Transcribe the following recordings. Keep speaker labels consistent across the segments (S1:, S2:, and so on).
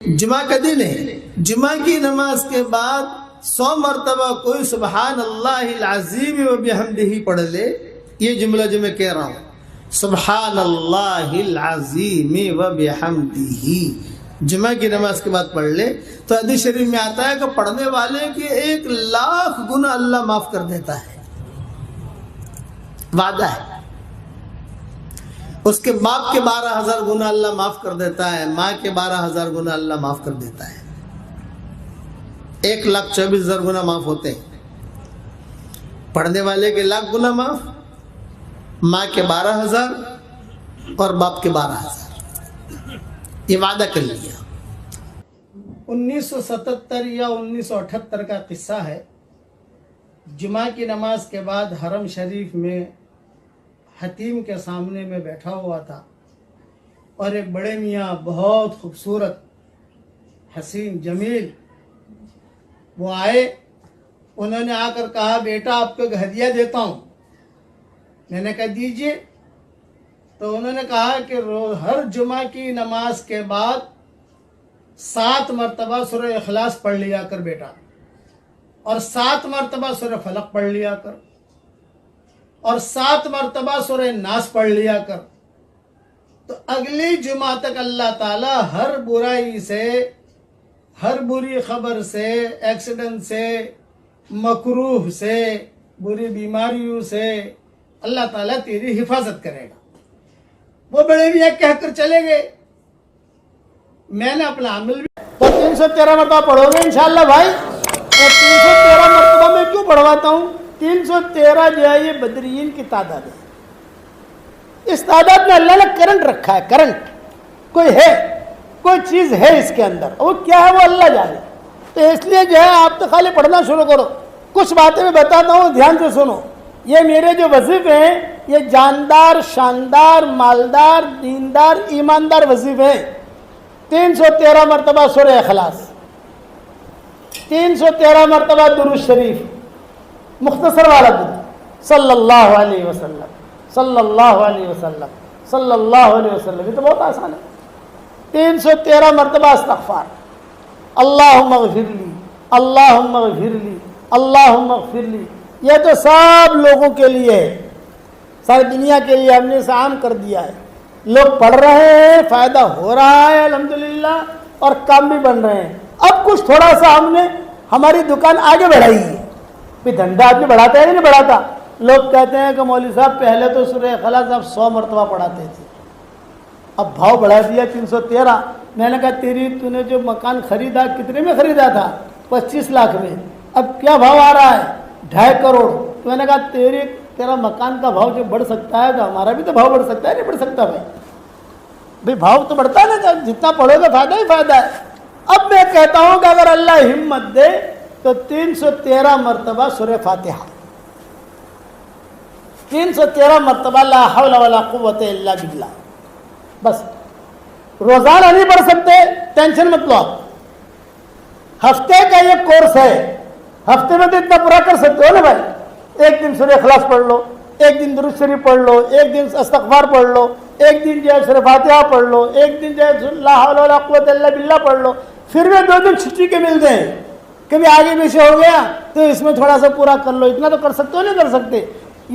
S1: جمعہ کا دن ہے، جمعہ کی نماز کے بعد 100 مرتبہ کوئی سبحان اللہ العظیم و بحمدہ پڑھ لے. یہ جملہ جو میں کہہ رہا ہوں، سبحان اللہ العظیم و بحمدہ، جمعہ کی نماز کے بعد پڑھ لے تو حدیث شریف میں آتا ہے کہ پڑھنے والے کے 1,00,000 گناہ اللہ معاف کر دیتا ہے. وعدہ ہے. اس کے باپ کے 12,000 گناہ اللہ معاف کر دیتا ہے، ماں کے 12,000 گناہ اللہ معاف کر دیتا ہے. 1,24,000 گناہ معاف ہوتے ہیں. پڑھنے والے کے 1,00,000 گناہ معاف، ماں کے 12,000 اور باپ کے 12,000. یہ وعدہ کر لیا. 1977 یا 1978 کا قصہ ہے. جمعہ کی نماز کے بعد حرم شریف میں حتیم کے سامنے میں بیٹھا ہوا تھا اور ایک بڑے میاں بہت خوبصورت حسین جمیل وہ آئے. انہوں نے آ کر کہا بیٹا آپ کو ایک ہدیہ دیتا ہوں. میں نے کہا دیجئے. تو انہوں نے کہا کہ ہر جمعہ کی نماز کے بعد 7 مرتبہ سورہ اخلاص پڑھ لیا کر بیٹا، اور 7 مرتبہ سورہ فلق پڑھ لیا کر، اور 7 مرتبہ سورہ ناس پڑھ لیا کر. تو اگلی جمعہ تک اللہ تعالیٰ ہر برائی سے، ہر بری خبر سے، ایکسیڈنٹ سے، مکروہ سے، بری بیماریوں سے اللہ تعالیٰ تیری حفاظت کرے گا. وہ بڑے میاں کہہ کر چلے گئے. میں نے اپنا عمل بھی تو 313 مرتبہ پڑھو گے انشاءاللہ بھائی. اور 313 مرتبہ میں کیوں پڑھواتا ہوں؟ 313 جو ہے یہ بدرین کی تعداد ہے. اس تعداد میں اللہ نے کرنٹ رکھا ہے. کرنٹ کوئی ہے، کوئی چیز ہے اس کے اندر، وہ کیا ہے وہ اللہ جانے. تو اس لیے جو ہے آپ تو خالی پڑھنا شروع کرو. کچھ باتیں میں بتاتا ہوں، دھیان سے سنو. یہ میرے جو وظیفے ہیں یہ جاندار، شاندار، مالدار، دیندار، ایماندار وظیفے ہیں. 313 مرتبہ سورہ اخلاص، 313 مرتبہ درود شریف، مختصر والا درود، صلی اللہ علیہ وسلم، صلی اللہ علیہ وسلم، صلی اللہ علیہ وسلم. یہ تو بہت آسان ہے. 313 مرتبہ استغفار، اللہم اغفر لی، اللہم اغفر لی، اللہم اغفر لی. یہ تو سب لوگوں کے لیے ہے، ساری دنیا کے لیے ہم نے اسے عام کر دیا ہے. لوگ پڑھ رہے ہیں، فائدہ ہو رہا ہے الحمدللہ، اور کام بھی بن رہے ہیں. اب کچھ تھوڑا سا ہم نے ہماری دکان آگے بڑھائی ہے. دھندا آدمی بڑھاتا ہے یا نہیں بڑھاتا؟ لوگ کہتے ہیں کہ مولوی صاحب پہلے تو سورہ اخلاص آپ 100 مرتبہ پڑھاتے تھے، اب بھاؤ بڑھا دیا 313. میں نے کہا تو نے جو مکان خریدا کتنے میں خریدا تھا؟ 25 لاکھ میں. اب کیا بھاؤ آ رہا ہے؟ 2.5 کروڑ. تو میں نے کہا تیرا مکان کا بھاؤ جو بڑھ سکتا ہے تو ہمارا بھی تو بھاؤ بڑھ سکتا ہے. نہیں بڑھ سکتا بھائی بھاؤ تو بڑھتا ہے نا، جتنا پڑھو گے فائدہ ہی فائدہ ہے. اب میں کہتا ہوں کہ اگر اللہ ہمت دے تو 313 مرتبہ سورہ فاتحہ، 313 مرتبہ لا حول ولا قوت الا باللہ. بس روزانہ نہیں پڑھ سکتے، ٹینشن مت لو. آپ ہفتے کا یہ کورس ہے، ہفتے میں تو اتنا پورا کر سکتے ہو نا بھائی. ایک دن سورہ اخلاص پڑھ لو، ایک دن درود شریف پڑھ لو، ایک دن استغفار پڑھ لو، ایک دن جو ہے سورہ فاتحہ پڑھ لو، ایک دن جو ہے لا حول ولا قوت الا باللہ پڑھ لو. پھر بھی 2 دن چھٹی کے ملتے ہیں، کبھی آگے پیچھے ہو گیا تو اس میں تھوڑا سا پورا کر لو. اتنا تو کر سکتے ہو نہیں کر سکتے؟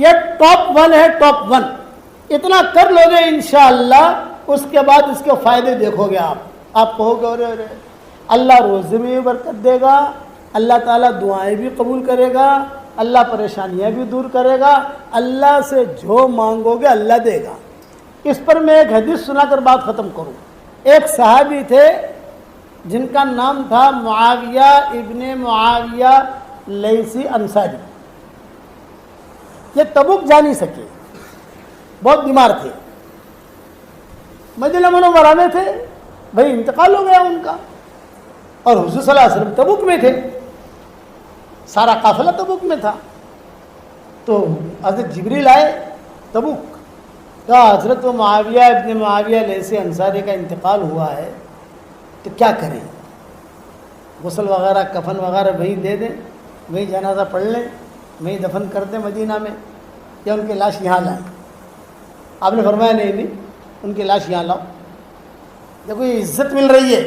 S1: یہ ٹاپ 1 ہے، ٹاپ 1. اتنا کر لو گے انشاءاللہ، اس کے بعد اس کے فائدے دیکھو گے. آپ کہو گے ارے اللہ روزے میں بھی برکت دے گا، اللہ تعالیٰ دعائیں بھی قبول کرے گا، اللہ پریشانیاں بھی دور کرے گا، اللہ سے جو مانگو گے اللہ دے گا. اس پر میں ایک حدیث سنا کر بات ختم کروں. ایک صحابی تھے جن کا نام تھا معاویہ ابن معاویہ لیثی انصاری. یہ تبوک جا نہیں سکے، بہت بیمار تھے، مدینہ منورہ میں تھے. بھائی انتقال ہو گیا ان کا، اور حضور صلی اللہ علیہ وسلم تبوک میں تھے، سارا قافلہ تبوک میں تھا. تو حضرت جبریل آئے تبوک، کہا حضرت و معاویہ ابن معاویہ لیثی انصاری کا انتقال ہوا ہے تو کیا کریں؟ غسل وغیرہ کفن وغیرہ وہیں دے دیں، وہیں جنازہ پڑھ لیں، وہیں دفن کر دیں مدینہ میں، یا ان کی لاش یہاں لائیں؟ آپ نے فرمایا نہیں، ان کی لاش یہاں لاؤ. دیکھو یہ عزت مل رہی ہے.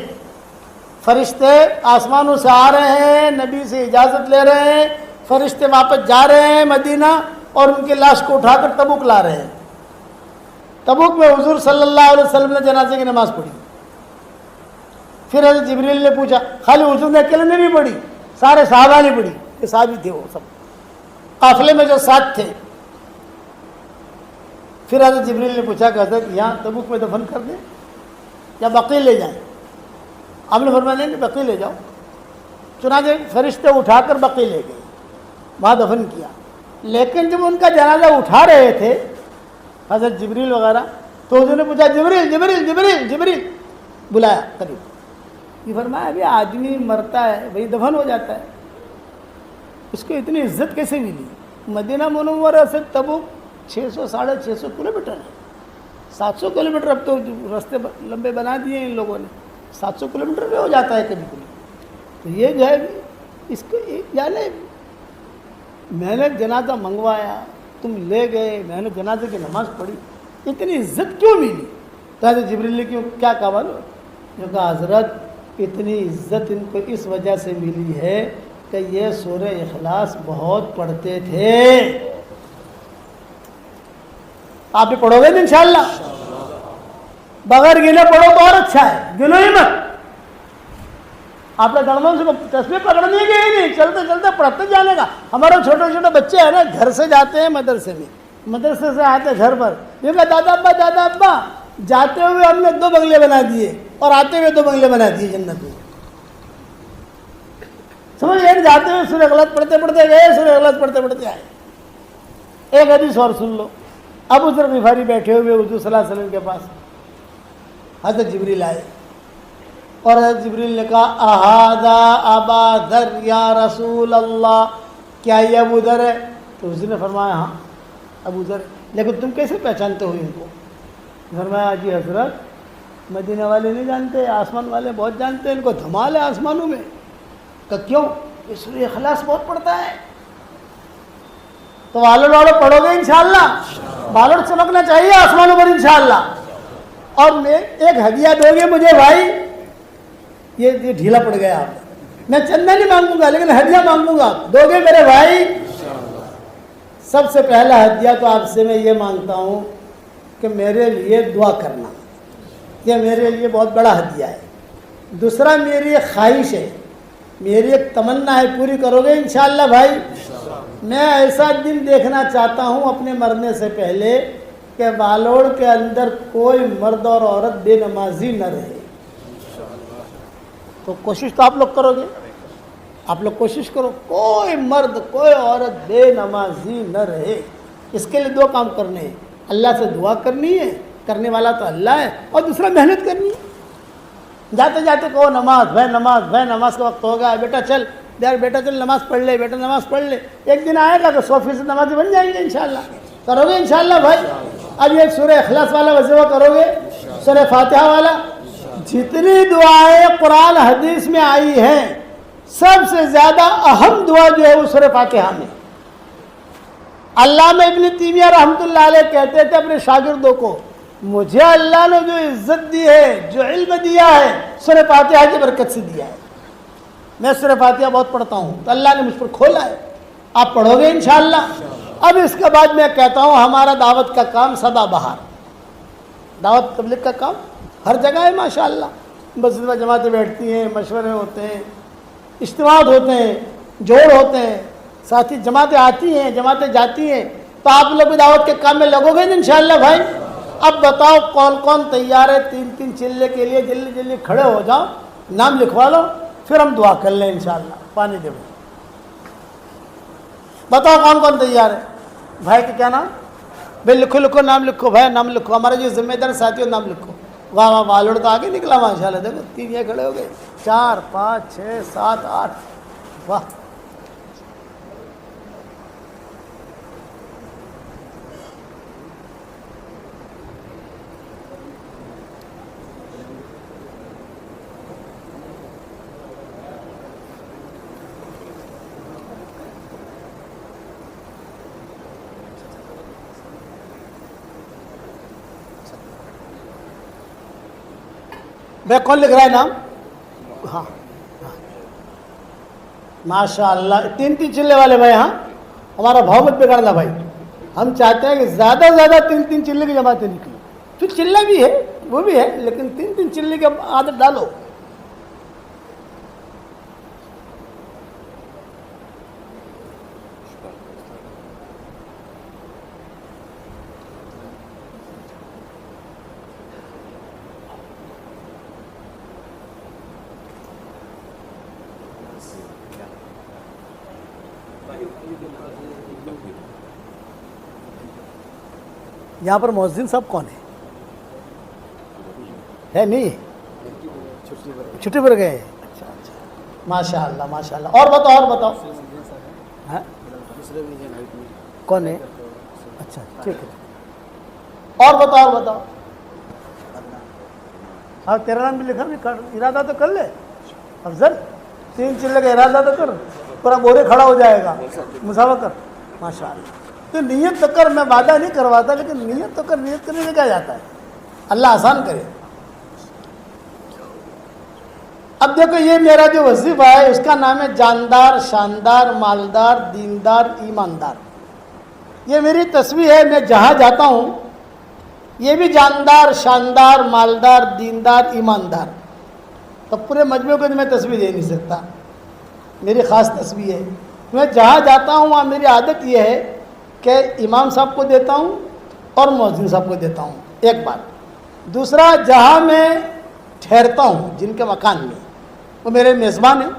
S1: فرشتے آسمانوں سے آ رہے ہیں، نبی سے اجازت لے رہے ہیں، فرشتے واپس جا رہے ہیں مدینہ اور ان کی لاش کو اٹھا کر تبوک لا رہے ہیں۔ تبوک میں حضور صلی اللہ علیہ وسلم نے جنازے کی نماز پڑھی۔ پھر حضرت جبریل نے پوچھا، خالی حضور نے اکیلے نے نہیں پڑھی، سارے صحابہ نے پڑھی، کہ صحابی تھے وہ سب قافلے میں جو ساتھ تھے۔ پھر حضرت جبریل نے پوچھا کہ حضرت یہاں تبوک میں دفن کر دیں یا بقیع لے جائیں؟ آپ نے فرمایا نہیں، بقیع لے جاؤ۔ چنانچہ فرشتے اٹھا کر بقیع لے گئے، وہاں دفن کیا۔ لیکن جب ان کا جنازہ اٹھا رہے تھے حضرت جبریل وغیرہ، تو حضور نے پوچھا جبریل جبریل جبریل جبریل، بلایا قریب۔ یہ فرمایا ابھی آدمی مرتا ہے وہی دفن ہو جاتا ہے، اس کو اتنی عزت کیسے ملی؟ مدینہ منورہ سے تبوک 600-650 کلومیٹر ہے، 700 کلومیٹر اب تو راستے لمبے بنا دیے ان لوگوں نے، 700 کلومیٹر بھی ہو جاتا ہے کبھی کبھی۔ تو یہ جو ہے اس کو یعنی میں نے جنازہ منگوایا، تم لے گئے، میں نے جنازے کی نماز پڑھی، اتنی عزت کیوں ملی؟ تو حضرت جبریل نے کیا کہا معلوم؟ جو کہا حضرت اتنی عزت ان کو اس وجہ سے ملی ہے کہ یہ سورہ اخلاص بہت پڑھتے تھے۔ آپ بھی پڑھو گے نا انشاءاللہ؟ بغیر گنے پڑھو تو اور اچھا ہے، گنو ہی مت۔ آپ نے دڑموں سے تسبیح پکڑنے کے ہی نہیں، چلتے چلتے پڑھتے جانے کا۔ ہمارے چھوٹے چھوٹے بچے ہیں نا، گھر سے جاتے ہیں مدرسے میں، مدرسے سے آتے گھر پر، یہ کہ دادا ابا جاتے ہوئے ہم نے 2 بنگلے بنا دیے اور آتے ہوئے 2 بنگلے بنا دیے جنت میں۔ سمجھ گئے؟ جاتے ہوئے سورہ اخلاص پڑھتے پڑھتے گئے، سورہ اخلاص پڑھتے پڑھتے آئے۔ ایک حدیث اور سن لو۔ ابو ذر غفاری بیٹھے ہوئے حضور صلی اللہ علیہ وسلم کے پاس، حضرت جبریل آئے اور حضرت جبریل نے کہا احاذا ابا ذر یا رسول اللہ، کیا یہ ابو ذر ہے؟ تو حضور نے فرمایا ہاں ابو ذر، لیکن تم کیسے پہچانتے ہو ان کو؟ فرمایا جی حضرت مدینہ والے نہیں جانتے، آسمان والے بہت جانتے ہیں، ان کو دھمال ہے آسمانوں میں۔ کہ کیوں؟ یہ سورہ اخلاص بہت پڑھتا ہے۔ تو والو پڑھو گے انشاءاللہ؟ بالوڑ چمکنا چاہیے آسمانوں پر انشاءاللہ۔ اور میں ایک ہدیہ دو گے مجھے بھائی، یہ ڈھیلا پڑ گیا آپ، میں چندہ نہیں مانگوں گا لیکن ہدیہ مانگوں گا، دو گے میرے بھائی؟ سب سے پہلا ہدیہ تو آپ سے میں یہ مانگتا ہوں کہ میرے لیے دعا کرنا، یہ میرے لیے بہت بڑا ہدیہ ہے۔ دوسرا میری ایک خواہش ہے، میری ایک تمنا ہے، پوری کرو گے انشاءاللہ بھائی؟ میں ایسا دن دیکھنا چاہتا ہوں اپنے مرنے سے پہلے کہ بالوڑ کے اندر کوئی مرد اور عورت بے نمازی نہ رہے۔ تو کوشش تو آپ لوگ کرو گے، آپ لوگ کوشش کرو کوئی مرد کوئی عورت بے نمازی نہ رہے۔ اس کے لیے 2 کام کرنے ہیں، اللہ سے دعا کرنی ہے، کرنے والا تو اللہ ہے، اور دوسرا محنت کرنی ہے۔ جاتے جاتے کہو نماز بھائی، نماز بھائی، نماز کا وقت ہو گیا، بیٹا چل یار، بیٹا چل نماز پڑھ لے، بیٹا نماز پڑھ لے۔ ایک دن آئے گا تو 100% نمازی بن جائیں گے انشاءاللہ۔ کرو گے انشاءاللہ بھائی؟ اب یہ سورہ اخلاص والا وظیفہ کرو گے، سورہ فاتحہ والا۔ جتنی دعائیں قرآن حدیث میں آئی ہیں سب سے زیادہ اہم دعا جو ہے وہ سورہ فاتحہ میں۔ علامہ ابن تیمیہ رحمۃ اللہ علیہ کہتے تھے اپنے شاگردوں کو، مجھے اللہ نے جو عزت دی ہے، جو علم دیا ہے، سورہ فاتحہ کی برکت سے دیا ہے۔ میں سورہ فاتحہ بہت پڑھتا ہوں تو اللہ نے مجھ پر کھولا ہے، آپ پڑھو گے انشاءاللہ؟ اب اس کے بعد میں کہتا ہوں ہمارا دعوت کا کام سدا بہار، دعوت تبلیغ کا کام ہر جگہ ہے ماشاءاللہ۔ مسجد میں جماعتیں بیٹھتی ہیں، مشورے ہوتے ہیں، اجتماعات ہوتے ہیں، جوڑ ہوتے ہیں، ساتھی جماعتیں آتی ہیں، جماعتیں جاتی ہیں۔ تو آپ لوگ بھی دعوت کے کام میں لگو گے انشاءاللہ بھائی؟ اب بتاؤ کون کون تیار ہے 3 چلے کے لیے؟ جلدی جلدی کھڑے ہو جاؤ، نام لکھوا لو، پھر ہم دعا کر لیں انشاءاللہ۔ پانی دے بھائی، بتاؤ کون کون تیار ہے؟ بھائی کا کیا نام؟ بھائی لکھو لکھو، نام لکھو بھائی، نام لکھو، ہمارے جو ذمہ دار ساتھیوں نام لکھو۔ واہ واہ، والوڑ تو آگے نکلا ماشاءاللہ، دیکھو 3 یہ کھڑے ہو گئے، 4 5 6 7 8، واہ۔ بھائی کون لکھ رہا ہے نام؟ ہاں ماشاء اللہ 3 چلے والے بھائی. ہاں ہمارا بھاؤ مت بگاڑنا بھائی. ہم چاہتے ہیں کہ زیادہ سے زیادہ 3 چلے کی جماعتیں نکلیں. تو چلہ بھی ہے وہ بھی ہے لیکن 3 چلے کی عادت ڈالو. یہاں پر مؤذن صاحب کون ہے نہیں؟ چھٹی پر گئے. اچھا اچھا ماشاء اللہ ماشاء اللہ. اور بتاؤ کون ہے؟ اچھا ٹھیک ہے. اور بتاؤ. ہاں تیرا نام بھی لکھا نہیں. ارادہ تو کر لے افضل. 3 چلے کا ارادہ تو کر. پورا بورے کھڑا ہو جائے گا. مسافہ کر ماشاء اللہ. تو نیت تو کر. میں وعدہ نہیں کرواتا لیکن نیت تو کر. نیت کرنے سے کیا جاتا ہے. اللہ آسان کرے. اب دیکھو یہ میرا جو وظیفہ ہے اس کا نام ہے جاندار شاندار مالدار دیندار ایماندار. یہ میری تصویر ہے. میں جہاں جاتا ہوں یہ بھی جاندار شاندار مالدار دیندار ایماندار. تو پورے مجموعے کو میں تصویر دے نہیں سکتا. میری خاص تصویر ہے. میں جہاں جاتا ہوں وہاں میری عادت یہ ہے کہ امام صاحب کو دیتا ہوں اور مؤذن صاحب کو دیتا ہوں. ایک بات. دوسرا جہاں میں ٹھہرتا ہوں جن کے مکان میں وہ میرے میزبان ہیں.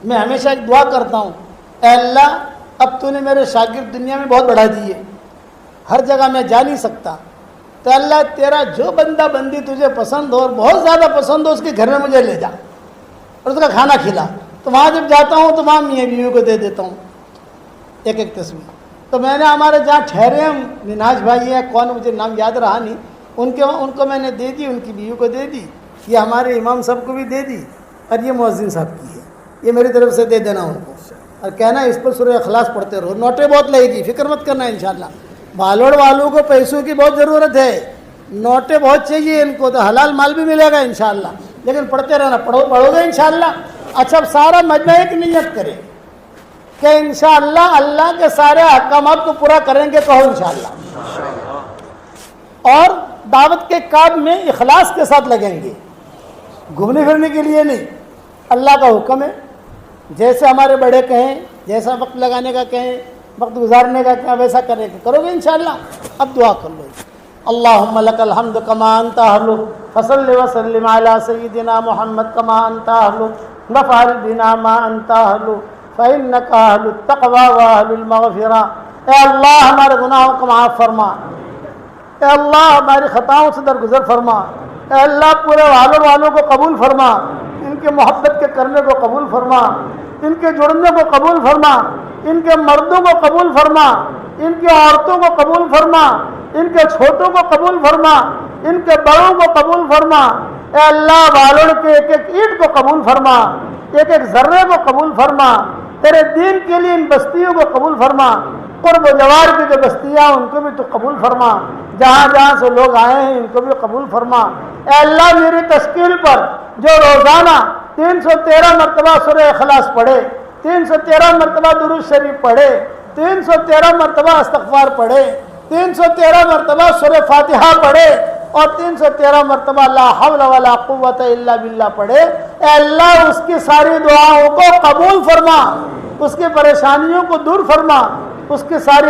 S1: میں ہمیشہ ایک دعا کرتا ہوں اے اللہ اب تو نے میرے شاگرد دنیا میں بہت بڑھا دیے. ہر جگہ میں جا نہیں سکتا. تو اللہ تیرا جو بندہ بندی تجھے پسند ہو اور بہت زیادہ پسند ہو اس کے گھر میں مجھے لے جا اور اس کا کھانا کھلا. تو وہاں جب جاتا ہوں تو وہاں میاں بیوی کو دے دیتا ہوں ایک تصویر. تو میں نے ہمارے جہاں ٹھہرے ہیں مناج بھائی ہیں کون مجھے نام یاد رہا نہیں ان کو میں نے دے دی. ان کی بیوی کو دے دی. یہ ہمارے امام صاحب کو بھی دے دی اور یہ مؤذن صاحب کی ہے. یہ میری طرف سے دے دینا ان کو اور کہنا اس پر سورہ اخلاص پڑھتے رہو. نوٹیں بہت لگے گی فکر مت کرنا انشاءاللہ. بالوڑ والوں کو پیسوں کی بہت ضرورت ہے. نوٹیں بہت چاہیے ان کو. تو حلال مال بھی ملے گا انشاءاللہ لیکن پڑھتے رہنا. پڑھو گے انشاءاللہ. اچھا سارا مجمع ایک نیت کرے کہ انشاءاللہ اللہ کے سارے احکامات کو پورا کریں گے. کہو انشاءاللہ. اور دعوت کے کام میں اخلاص کے ساتھ لگیں گے. گھومنے پھرنے کے لیے نہیں. اللہ کا حکم ہے جیسے ہمارے بڑے کہیں جیسا وقت لگانے کا کہیں وقت گزارنے کا کہیں ویسا کرنے کا کرو گے انشاءاللہ. اب دعا کر لو. اللہم لک الحمد کما انت اہل فصل وسلم علی سیدنا محمد کما انت اہل وفعل بنا ما انت اہل فإنک اہل التقوی واہل المغفرہ. اے اللہ ہمارے گناہوں کو معاف فرما. اے اللہ ہماری خطاؤں سے درگزر فرما. اے اللہ پورے والوں کو قبول فرما. ان کے محبت کے کرنے کو قبول فرما. ان کے جڑنے کو قبول فرما. ان کے مردوں کو قبول فرما. ان کی عورتوں کو قبول فرما. ان کے چھوٹوں کو قبول فرما. ان کے بڑوں کو قبول فرما. اے اللہ والوں کے ایک ایک اینٹ کو قبول فرما. ایک ایک ذرے کو قبول فرما. تیرے دین کے لیے ان بستیوں کو قبول فرما. قرب و جوار کی جو بستیاں ان کو بھی تو قبول فرما. جہاں جہاں سے لوگ آئے ہیں ان کو بھی قبول فرما. اے اللہ میری تشکیل پر جو روزانہ 313 مرتبہ سورہ اخلاص پڑھے 313 مرتبہ درود شریف پڑھے 313 مرتبہ استغفار پڑھے 313 مرتبہ سورہ فاتحہ پڑھے اور 313 مرتبہ لا حول ولا قوت الا باللہ پڑھے. اے اللہ اس کی ساری دعاؤں کو قبول فرما. اس کی پریشانیوں کو دور فرما. اس کی ساری